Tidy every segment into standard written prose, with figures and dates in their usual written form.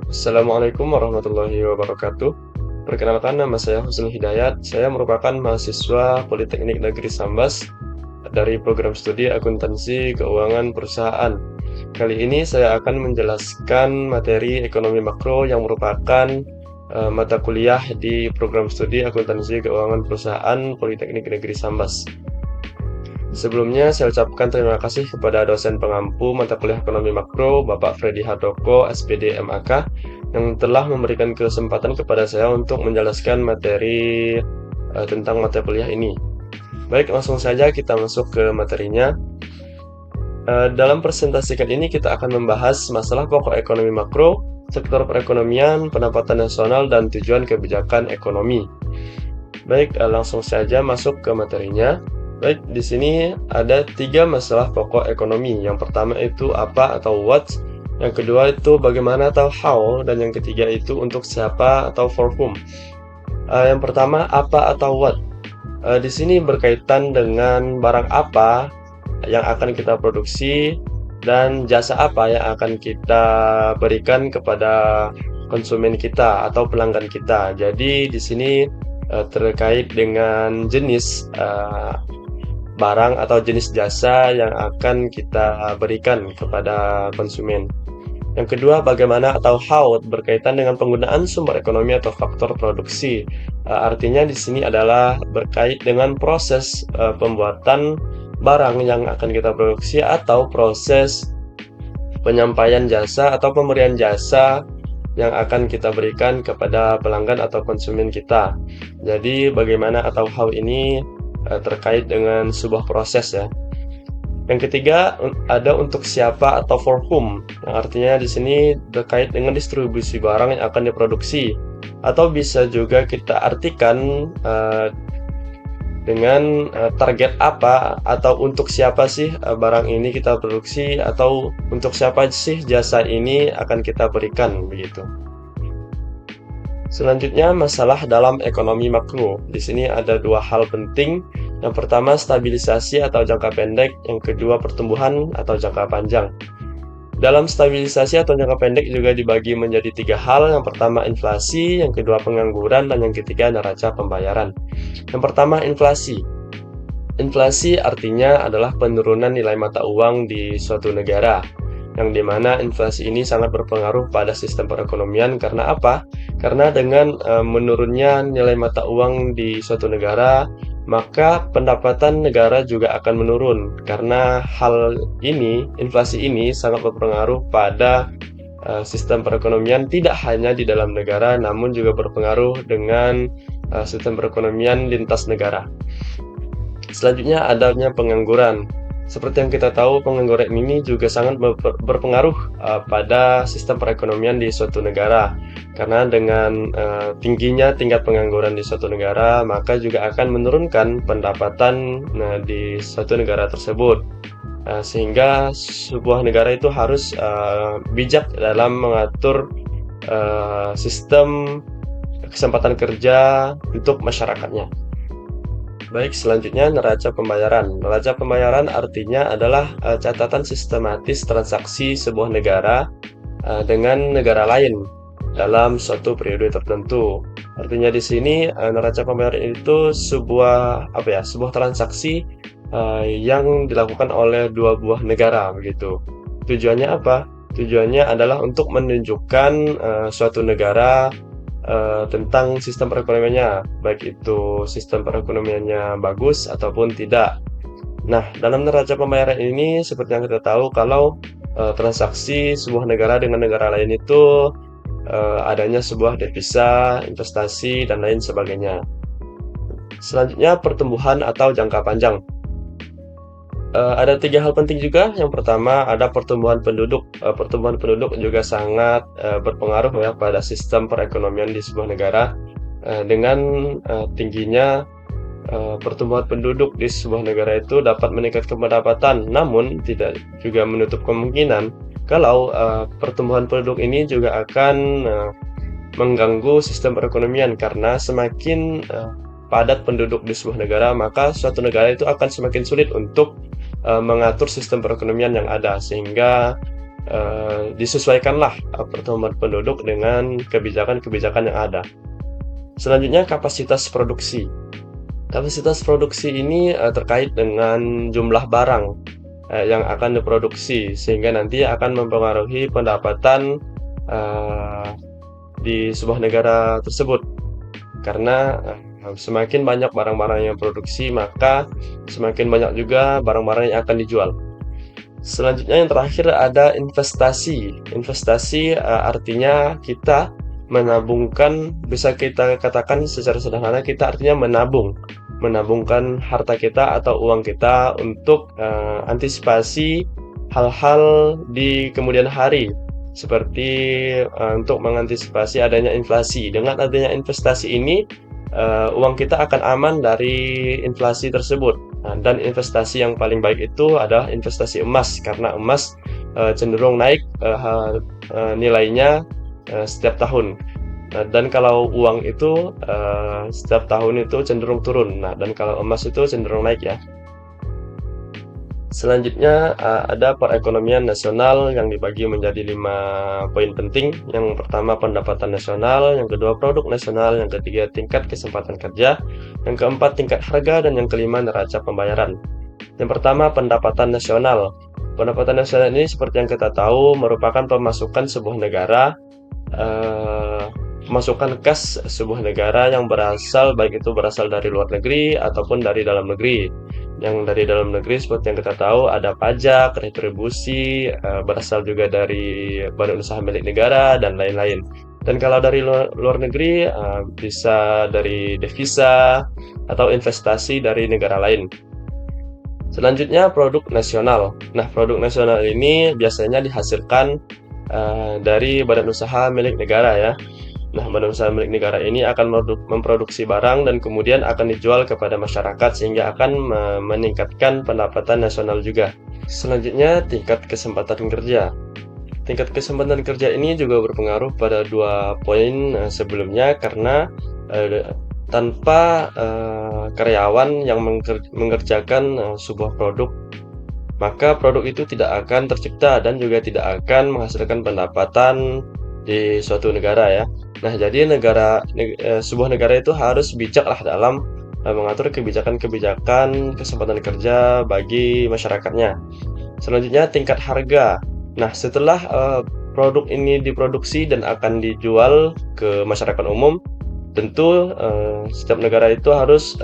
Assalamualaikum warahmatullahi wabarakatuh. Perkenalkan, nama saya Husnul Hidayat. Saya merupakan mahasiswa Politeknik Negeri Sambas dari program studi Akuntansi Keuangan Perusahaan. Kali ini saya akan menjelaskan materi ekonomi makro yang merupakan mata kuliah di program studi Akuntansi Keuangan Perusahaan Politeknik Negeri Sambas. Sebelumnya, saya ucapkan terima kasih kepada dosen pengampu mata kuliah ekonomi makro, Bapak Freddy Hardoko, SPD MAK, yang telah memberikan kesempatan kepada saya untuk menjelaskan materi tentang mata kuliah ini. Baik, langsung saja kita masuk ke materinya. Dalam presentasi kali ini kita akan membahas masalah pokok ekonomi makro, sektor perekonomian, pendapatan nasional, dan tujuan kebijakan ekonomi. Baik, langsung saja masuk ke materinya. Baik, di sini ada 3 masalah pokok ekonomi. Yang pertama itu apa atau what, yang kedua itu bagaimana atau how, dan yang ketiga itu untuk siapa atau for whom. Yang pertama apa atau what. Di sini berkaitan dengan barang apa yang akan kita produksi dan jasa apa yang akan kita berikan kepada konsumen kita atau pelanggan kita. Jadi di sini terkait dengan jenis barang atau jenis jasa yang akan kita berikan kepada konsumen. Yang kedua, bagaimana atau how, berkaitan dengan penggunaan sumber ekonomi atau faktor produksi. Artinya di sini adalah berkait dengan proses pembuatan barang yang akan kita produksi atau proses penyampaian jasa atau pemberian jasa yang akan kita berikan kepada pelanggan atau konsumen kita. Jadi bagaimana atau how ini terkait dengan sebuah proses ya. Yang ketiga ada untuk siapa atau for whom, yang artinya di sini terkait dengan distribusi barang yang akan diproduksi, atau bisa juga kita artikan dengan target apa atau untuk siapa sih barang ini kita produksi, atau untuk siapa sih jasa ini akan kita berikan begitu. Selanjutnya, masalah dalam ekonomi makro. Di sini ada 2 hal penting. Yang pertama, stabilisasi atau jangka pendek. Yang kedua, pertumbuhan atau jangka panjang. Dalam stabilisasi atau jangka pendek juga dibagi menjadi 3 hal. Yang pertama, inflasi. Yang kedua, pengangguran. Dan yang ketiga, neraca pembayaran. Yang pertama, inflasi. Inflasi artinya adalah penurunan nilai mata uang di suatu negara, yang dimana inflasi ini sangat berpengaruh pada sistem perekonomian. Karena apa? Karena dengan menurunnya nilai mata uang di suatu negara, maka pendapatan negara juga akan menurun. Karena hal ini, inflasi ini sangat berpengaruh pada sistem perekonomian tidak hanya di dalam negara, namun juga berpengaruh dengan sistem perekonomian lintas negara. Selanjutnya adanya pengangguran. Seperti yang kita tahu, pengangguran ini juga sangat berpengaruh pada sistem perekonomian di suatu negara. Karena dengan tingginya tingkat pengangguran di suatu negara, maka juga akan menurunkan pendapatan di suatu negara tersebut. Sehingga sebuah negara itu harus bijak dalam mengatur sistem kesempatan kerja untuk masyarakatnya. Baik, selanjutnya neraca pembayaran. Neraca pembayaran artinya adalah catatan sistematis transaksi sebuah negara dengan negara lain dalam suatu periode tertentu. Artinya di sini neraca pembayaran itu sebuah transaksi yang dilakukan oleh 2 buah negara begitu. Tujuannya apa? Tujuannya adalah untuk menunjukkan suatu negara tentang sistem perekonomiannya, baik itu sistem perekonomiannya bagus ataupun tidak. Nah, dalam neraca pembayaran ini seperti yang kita tahu, kalau transaksi sebuah negara dengan negara lain itu adanya sebuah devisa, investasi, dan lain sebagainya. Selanjutnya, pertumbuhan atau jangka panjang. Ada 3 hal penting juga. Yang pertama ada pertumbuhan penduduk. Pertumbuhan penduduk juga sangat berpengaruh ya pada sistem perekonomian di sebuah negara. Dengan tingginya pertumbuhan penduduk di sebuah negara itu dapat meningkatkan pendapatan, namun tidak juga menutup kemungkinan kalau pertumbuhan penduduk ini juga akan mengganggu sistem perekonomian. Karena semakin padat penduduk di sebuah negara, maka suatu negara itu akan semakin sulit untuk mengatur sistem perekonomian yang ada, sehingga disesuaikanlah pertumbuhan penduduk dengan kebijakan-kebijakan yang ada. Selanjutnya kapasitas produksi. Kapasitas produksi ini terkait dengan jumlah barang yang akan diproduksi, sehingga nanti akan mempengaruhi pendapatan di sebuah negara tersebut. Karena semakin banyak barang-barang yang produksi, maka semakin banyak juga barang-barang yang akan dijual. Selanjutnya yang terakhir ada investasi. Investasi artinya kita menabungkan, bisa kita katakan secara sederhana, kita artinya menabungkan harta kita atau uang kita untuk antisipasi hal-hal di kemudian hari, seperti untuk mengantisipasi adanya inflasi. Dengan adanya investasi ini, uang kita akan aman dari inflasi tersebut. Nah, dan investasi yang paling baik itu adalah investasi emas, karena emas cenderung naik nilainya setiap tahun. Nah, dan kalau uang itu setiap tahun itu cenderung turun. Nah, dan kalau emas itu cenderung naik ya. Selanjutnya ada perekonomian nasional yang dibagi menjadi 5 poin penting. Yang pertama pendapatan nasional, yang kedua produk nasional, yang ketiga tingkat kesempatan kerja, yang keempat tingkat harga, dan yang kelima neraca pembayaran. Yang pertama pendapatan nasional. Pendapatan nasional ini seperti yang kita tahu merupakan pemasukan sebuah negara, pemasukan kas sebuah negara yang berasal, baik itu berasal dari luar negeri ataupun dari dalam negeri. Yang dari dalam negeri seperti yang kita tahu ada pajak, retribusi, berasal juga dari badan usaha milik negara, dan lain-lain. Dan kalau dari luar negeri bisa dari devisa atau investasi dari negara lain. Selanjutnya produk nasional. Nah, produk nasional ini biasanya dihasilkan dari badan usaha milik negara ya. Nah, badan usaha milik negara ini akan memproduksi barang dan kemudian akan dijual kepada masyarakat, sehingga akan meningkatkan pendapatan nasional juga. Selanjutnya, tingkat kesempatan kerja. Tingkat kesempatan kerja ini juga berpengaruh pada 2 poin sebelumnya, karena tanpa karyawan yang mengerjakan sebuah produk, maka produk itu tidak akan tercipta dan juga tidak akan menghasilkan pendapatan di suatu negara ya. Nah, jadi sebuah negara itu harus bijaklah dalam mengatur kebijakan-kebijakan kesempatan kerja bagi masyarakatnya. Selanjutnya tingkat harga. Nah, setelah produk ini diproduksi dan akan dijual ke masyarakat umum, tentu setiap negara itu harus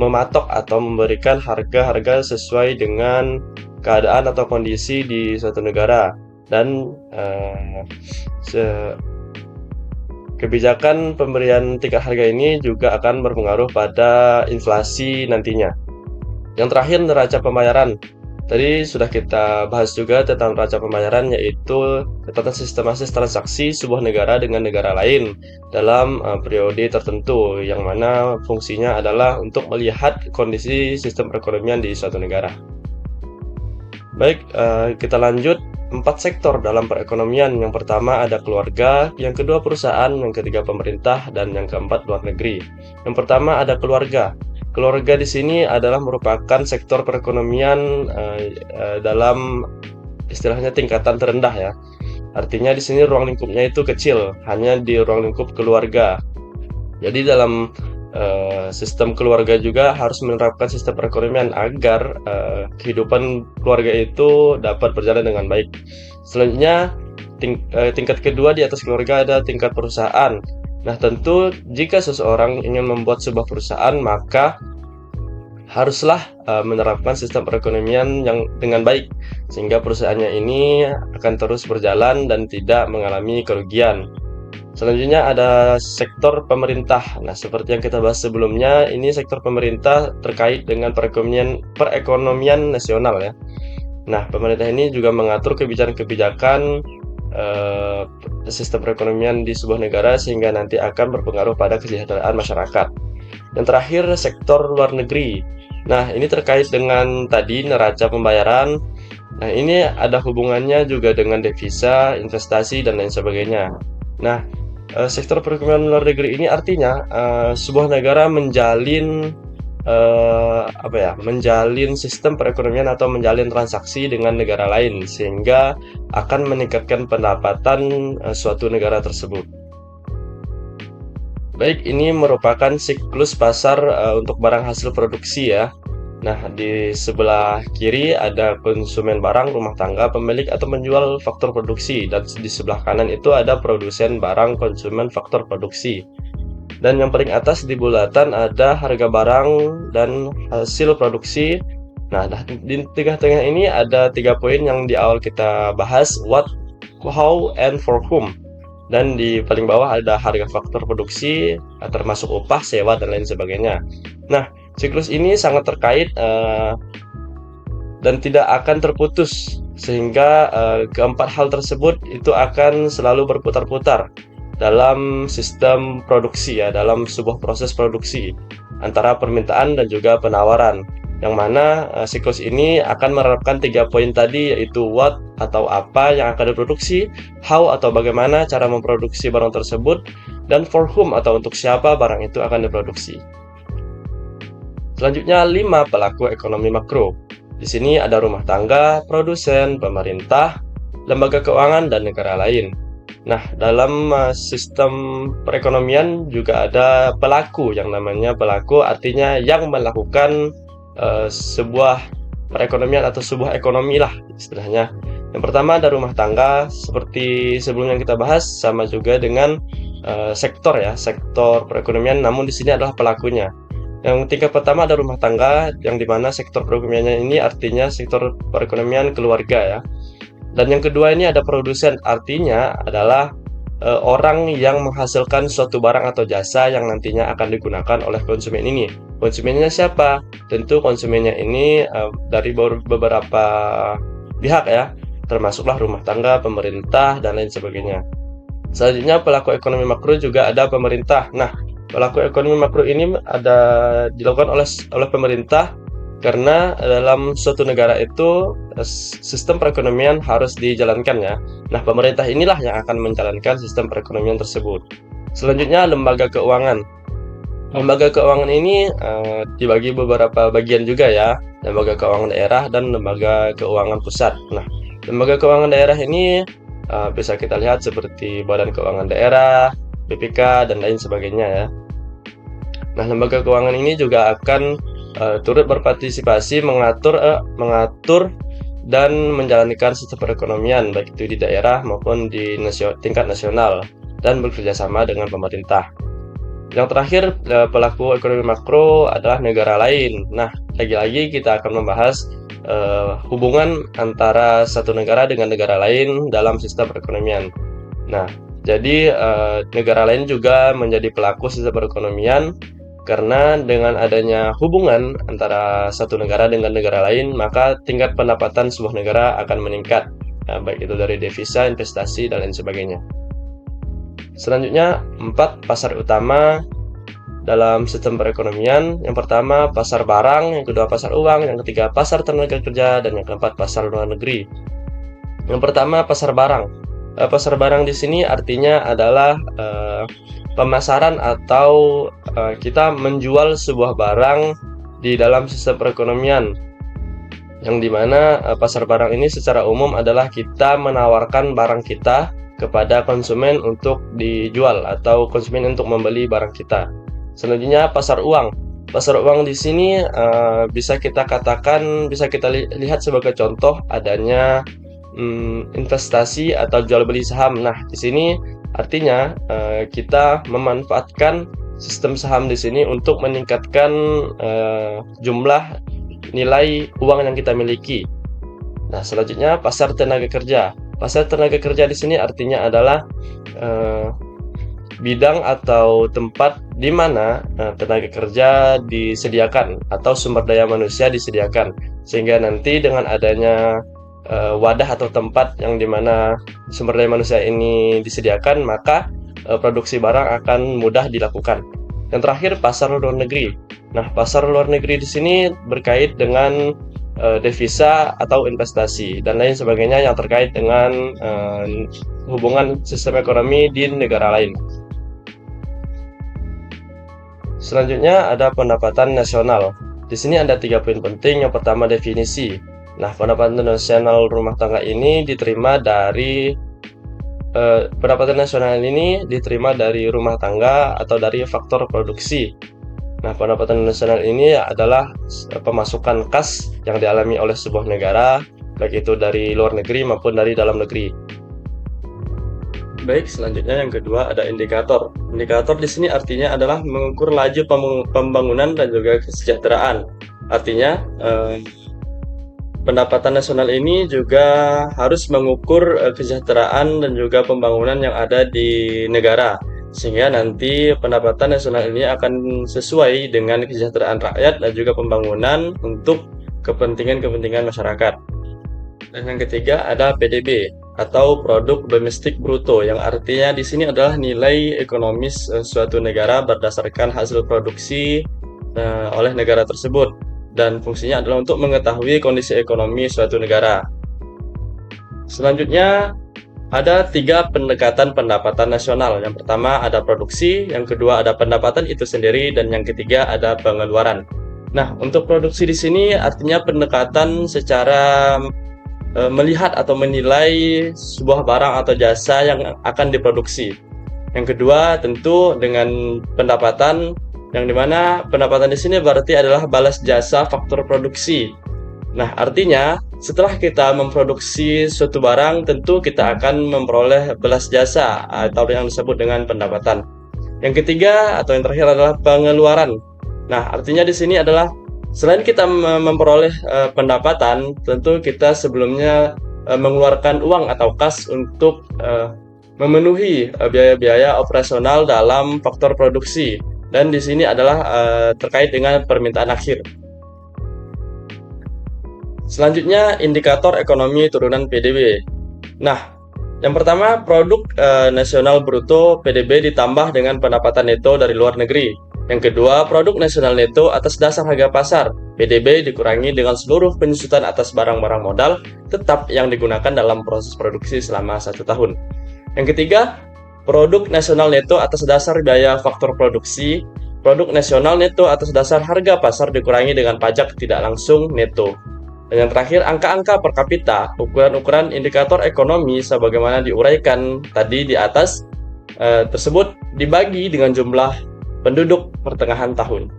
mematok atau memberikan harga-harga sesuai dengan keadaan atau kondisi di suatu negara. Dan kebijakan pemberian tingkat harga ini juga akan berpengaruh pada inflasi nantinya. Yang terakhir, neraca pembayaran. Tadi sudah kita bahas juga tentang neraca pembayaran, yaitu tentang sistematis transaksi sebuah negara dengan negara lain dalam periode tertentu, yang mana fungsinya adalah untuk melihat kondisi sistem perekonomian di suatu negara. Baik, kita lanjut. 4 sektor dalam perekonomian. Yang pertama ada keluarga, yang kedua perusahaan, yang ketiga pemerintah, dan yang keempat luar negeri. Yang pertama ada keluarga. Keluarga di sini adalah merupakan sektor perekonomian dalam istilahnya tingkatan terendah ya. Artinya di sini ruang lingkupnya itu kecil, hanya di ruang lingkup keluarga. Jadi dalam sistem keluarga juga harus menerapkan sistem perekonomian agar kehidupan keluarga itu dapat berjalan dengan baik. Selanjutnya, tingkat kedua di atas keluarga ada tingkat perusahaan. Nah, tentu jika seseorang ingin membuat sebuah perusahaan, maka haruslah menerapkan sistem perekonomian yang dengan baik, sehingga perusahaannya ini akan terus berjalan dan tidak mengalami kerugian. Selanjutnya ada sektor pemerintah. Nah, seperti yang kita bahas sebelumnya, ini sektor pemerintah terkait dengan perekonomian nasional ya. Nah, pemerintah ini juga mengatur kebijakan-kebijakan sistem perekonomian di sebuah negara, sehingga nanti akan berpengaruh pada kesejahteraan masyarakat. Yang terakhir, sektor luar negeri. Nah, ini terkait dengan tadi neraca pembayaran. Nah, ini ada hubungannya juga dengan devisa, investasi, dan lain sebagainya. Nah, sektor perekonomian luar negeri ini artinya sebuah negara menjalin menjalin sistem perekonomian atau menjalin transaksi dengan negara lain, sehingga akan meningkatkan pendapatan suatu negara tersebut. Baik, ini merupakan siklus pasar untuk barang hasil produksi ya. Nah, di sebelah kiri ada konsumen barang, rumah tangga, pemilik atau menjual faktor produksi, dan di sebelah kanan itu ada produsen barang, konsumen faktor produksi. Dan yang paling atas di bulatan ada harga barang dan hasil produksi. Nah, di tengah-tengah ini ada 3 poin yang di awal kita bahas: what, how, and for whom. Dan di paling bawah ada harga faktor produksi, termasuk upah, sewa, dan lain sebagainya. Nah, siklus ini sangat terkait dan tidak akan terputus, sehingga keempat hal tersebut itu akan selalu berputar-putar dalam sistem produksi ya, dalam sebuah proses produksi antara permintaan dan juga penawaran, yang mana siklus ini akan menerapkan 3 poin tadi, yaitu what atau apa yang akan diproduksi, how atau bagaimana cara memproduksi barang tersebut, dan for whom atau untuk siapa barang itu akan diproduksi. Selanjutnya 5 pelaku ekonomi makro. Di sini ada rumah tangga, produsen, pemerintah, lembaga keuangan, dan negara lain. Nah, dalam sistem perekonomian juga ada pelaku, yang namanya pelaku artinya yang melakukan sebuah perekonomian atau sebuah ekonomi lah istilahnya. Yang pertama ada rumah tangga, seperti sebelumnya kita bahas, sama juga dengan sektor ya, sektor perekonomian, namun di sini adalah pelakunya. Yang tingkat pertama ada rumah tangga, yang dimana sektor perekonomiannya ini artinya sektor perekonomian keluarga ya. Dan yang kedua ini ada produsen, artinya adalah orang yang menghasilkan suatu barang atau jasa yang nantinya akan digunakan oleh konsumen ini. Konsumennya siapa? Tentu konsumennya ini dari beberapa pihak ya, termasuklah rumah tangga, pemerintah, dan lain sebagainya. Selanjutnya pelaku ekonomi makro juga ada pemerintah. Nah, pelaku ekonomi makro ini ada dilakukan oleh pemerintah, karena dalam suatu negara itu sistem perekonomian harus dijalankan ya. Nah, pemerintah inilah yang akan menjalankan sistem perekonomian tersebut. Selanjutnya lembaga keuangan. Lembaga keuangan ini dibagi beberapa bagian juga ya. Lembaga keuangan daerah dan lembaga keuangan pusat. Nah, lembaga keuangan daerah ini bisa kita lihat seperti Badan Keuangan Daerah, BPK, dan lain sebagainya ya. Nah, lembaga keuangan ini juga akan turut berpartisipasi mengatur dan menjalankan sistem perekonomian, baik itu di daerah maupun di tingkat nasional, dan bekerjasama dengan pemerintah. Yang terakhir, pelaku ekonomi makro adalah negara lain. Nah, lagi-lagi kita akan membahas hubungan antara satu negara dengan negara lain dalam sistem perekonomian. Nah, jadi negara lain juga menjadi pelaku sistem perekonomian, karena dengan adanya hubungan antara satu negara dengan negara lain, maka tingkat pendapatan sebuah negara akan meningkat, baik itu dari devisa, investasi, dan lain sebagainya. Selanjutnya, 4 pasar utama dalam sistem perekonomian. Yang pertama pasar barang, yang kedua pasar uang, yang ketiga pasar tenaga kerja, dan yang keempat pasar luar negeri. Yang pertama pasar barang. Pasar barang di sini artinya adalah pemasaran atau kita menjual sebuah barang di dalam sistem perekonomian, yang dimana pasar barang ini secara umum adalah kita menawarkan barang kita kepada konsumen untuk dijual atau konsumen untuk membeli barang kita. Selanjutnya pasar uang. Pasar uang di sini bisa kita lihat sebagai contoh adanya investasi atau jual beli saham. Nah, di sini artinya kita memanfaatkan sistem saham di sini untuk meningkatkan jumlah nilai uang yang kita miliki. Nah, selanjutnya pasar tenaga kerja. Pasar tenaga kerja di sini artinya adalah bidang atau tempat di mana tenaga kerja disediakan atau sumber daya manusia disediakan, sehingga nanti dengan adanya wadah atau tempat yang dimana sumber daya manusia ini disediakan, maka produksi barang akan mudah dilakukan. Yang terakhir pasar luar negeri. Nah, pasar luar negeri di sini berkait dengan devisa atau investasi dan lain sebagainya yang terkait dengan hubungan sistem ekonomi di negara lain. Selanjutnya ada pendapatan nasional. Di sini ada 3 poin penting. Yang pertama definisi. Nah, pendapatan nasional rumah tangga ini diterima dari pendapatan nasional ini diterima dari rumah tangga atau dari faktor produksi. Nah, pendapatan nasional ini adalah pemasukan kas yang dialami oleh sebuah negara, baik itu dari luar negeri maupun dari dalam negeri. Baik, selanjutnya yang kedua ada indikator. Indikator di sini artinya adalah mengukur laju pembangunan dan juga kesejahteraan. Artinya, pendapatan nasional ini juga harus mengukur kesejahteraan dan juga pembangunan yang ada di negara, sehingga nanti pendapatan nasional ini akan sesuai dengan kesejahteraan rakyat dan juga pembangunan untuk kepentingan-kepentingan masyarakat. Dan yang ketiga ada PDB atau produk domestik bruto, yang artinya di sini adalah nilai ekonomis suatu negara berdasarkan hasil produksi oleh negara tersebut, dan fungsinya adalah untuk mengetahui kondisi ekonomi suatu negara. Selanjutnya ada 3 pendekatan pendapatan nasional. Yang pertama ada produksi, yang kedua ada pendapatan itu sendiri, dan yang ketiga ada pengeluaran. Nah, untuk produksi di sini artinya pendekatan secara melihat atau menilai sebuah barang atau jasa yang akan diproduksi. Yang kedua tentu dengan pendapatan, yang dimana pendapatan di sini berarti adalah balas jasa faktor produksi. Nah, artinya setelah kita memproduksi suatu barang, tentu kita akan memperoleh balas jasa atau yang disebut dengan pendapatan. Yang ketiga atau yang terakhir adalah pengeluaran. Nah, artinya di sini adalah selain kita memperoleh pendapatan, tentu kita sebelumnya mengeluarkan uang atau kas untuk memenuhi biaya-biaya operasional dalam faktor produksi, dan di sini adalah terkait dengan permintaan akhir. Selanjutnya indikator ekonomi turunan PDB. Nah, yang pertama produk nasional bruto PDB ditambah dengan pendapatan neto dari luar negeri. Yang kedua, produk nasional neto atas dasar harga pasar PDB dikurangi dengan seluruh penyusutan atas barang-barang modal tetap yang digunakan dalam proses produksi selama 1 tahun. Yang ketiga, produk nasional neto atas dasar biaya faktor produksi. Produk nasional neto atas dasar harga pasar dikurangi dengan pajak tidak langsung neto. Dan yang terakhir, angka-angka per kapita, ukuran-ukuran indikator ekonomi sebagaimana diuraikan tadi di atas tersebut dibagi dengan jumlah penduduk pertengahan tahun.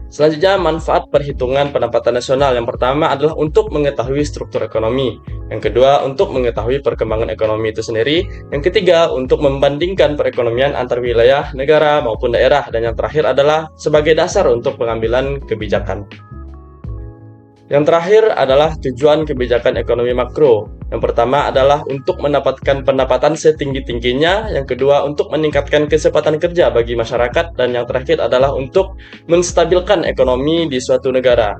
Selanjutnya, manfaat perhitungan pendapatan nasional. Yang pertama adalah untuk mengetahui struktur ekonomi. Yang kedua, untuk mengetahui perkembangan ekonomi itu sendiri. Yang ketiga, untuk membandingkan perekonomian antar wilayah, negara, maupun daerah. Dan yang terakhir adalah sebagai dasar untuk pengambilan kebijakan. Yang terakhir adalah tujuan kebijakan ekonomi makro. Yang pertama adalah untuk mendapatkan pendapatan setinggi-tingginya. Yang kedua, untuk meningkatkan kesempatan kerja bagi masyarakat. Dan yang terakhir adalah untuk menstabilkan ekonomi di suatu negara.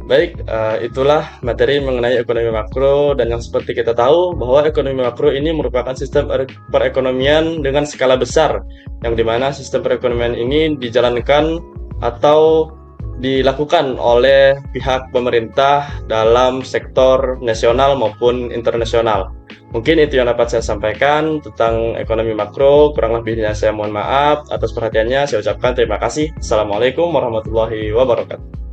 Baik, itulah materi mengenai ekonomi makro. Dan yang seperti kita tahu bahwa ekonomi makro ini merupakan sistem perekonomian dengan skala besar, yang dimana sistem perekonomian ini dijalankan atau dilakukan oleh pihak pemerintah dalam sektor nasional maupun internasional. Mungkin itu yang dapat saya sampaikan tentang ekonomi makro. Kurang lebihnya saya mohon maaf. Atas perhatiannya saya ucapkan terima kasih. Assalamualaikum warahmatullahi wabarakatuh.